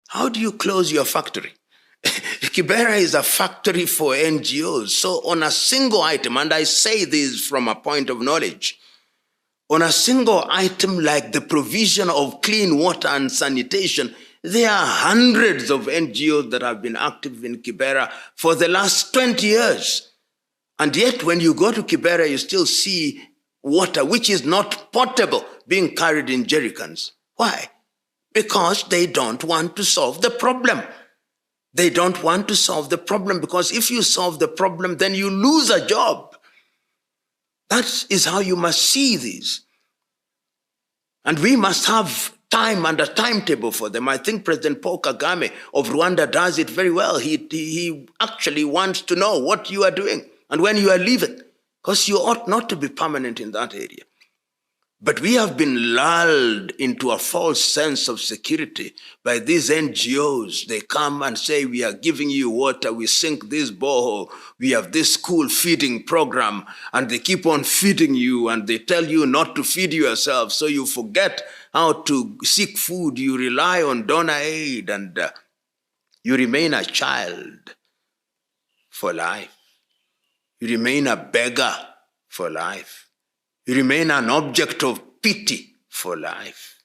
How do you close your factory? Kibera is a factory for NGOs. So on a single item, and I say this from a point of knowledge, on a single item like the provision of clean water and sanitation, there are hundreds of NGOs that have been active in Kibera for the last 20 years. And yet when you go to Kibera, you still see water which is not potable being carried in jerrycans. Why? Because they don't want to solve the problem. They don't want to solve the problem, because if you solve the problem, then you lose a job. That is how you must see these. And we must have time and a timetable for them. I think President Paul Kagame of Rwanda does it very well. He actually wants to know what you are doing and when you are leaving, because you ought not to be permanent in that area. But we have been lulled into a false sense of security by these NGOs. They come and say, we are giving you water, we sink this borehole, we have this school feeding program, and they keep on feeding you, and they tell you not to feed yourself, so you forget how to seek food. You rely on donor aid, and you remain a child for life. You remain a beggar for life. You remain an object of pity for life.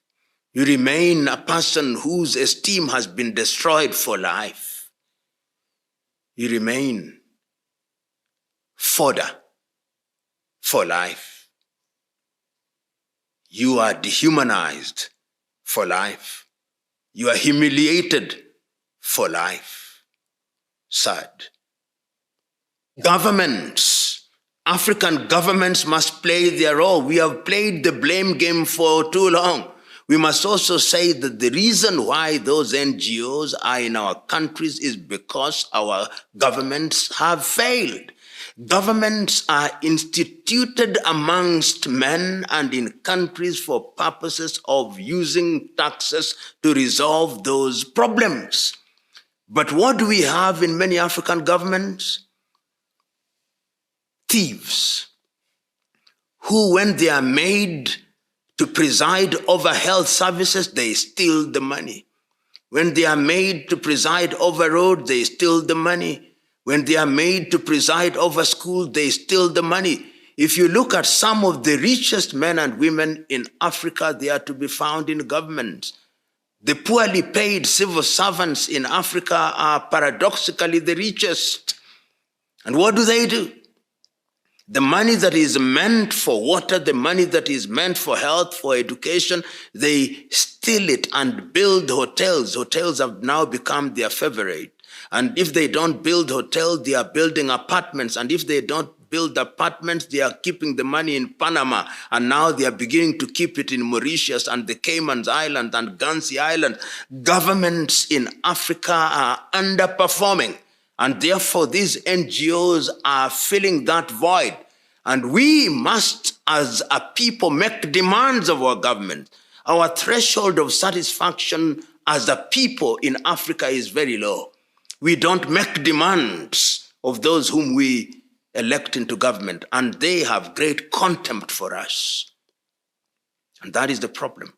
You remain a person whose esteem has been destroyed for life. You remain fodder for life. You are dehumanized for life. You are humiliated for life. Sad. Governments, African governments must play their role. We have played the blame game for too long. We must also say that the reason why those NGOs are in our countries is because our governments have failed. Governments are instituted amongst men and in countries for purposes of using taxes to resolve those problems. But what do we have in many African governments? Thieves, who, when they are made to preside over health services, they steal the money. When they are made to preside over roads, they steal the money. When they are made to preside over schools, they steal the money. If you look at some of the richest men and women in Africa, they are to be found in government. The poorly paid civil servants in Africa are paradoxically the richest. And what do? The money that is meant for water, the money that is meant for health, for education, they steal it and build hotels. Hotels have now become their favorite. And if they don't build hotels, they are building apartments. And if they don't build apartments, they are keeping the money in Panama. And now they are beginning to keep it in Mauritius and the Cayman Islands and Guernsey Islands. Governments in Africa are underperforming. And therefore, these NGOs are filling that void. And we must, as a people, make demands of our government. Our threshold of satisfaction as a people in Africa is very low. We don't make demands of those whom we elect into government, and they have great contempt for us. And that is the problem.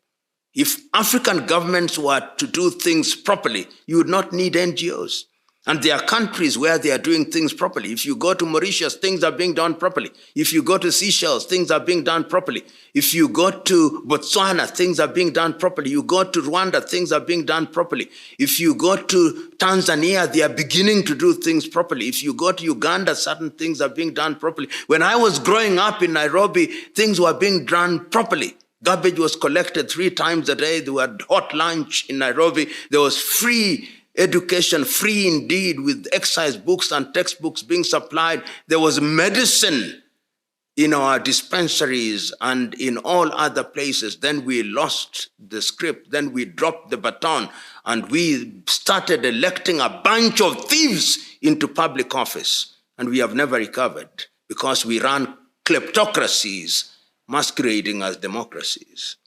If African governments were to do things properly, you would not need NGOs. And there are countries where they are doing things properly. If you go to Mauritius, things are being done properly. If you go to Seychelles, things are being done properly. If you go to Botswana, things are being done properly. You go to Rwanda, things are being done properly. If you go to Tanzania, they are beginning to do things properly. If you go to Uganda, certain things are being done properly. When I was growing up in Nairobi, things were being done properly. Garbage was collected 3 times a day. There was hot lunch in Nairobi. There was free education, free indeed, with exercise books and textbooks being supplied. There was medicine in our dispensaries and in all other places. Then we lost the script. Then we dropped the baton and we started electing a bunch of thieves into public office. And we have never recovered because we ran kleptocracies masquerading as democracies.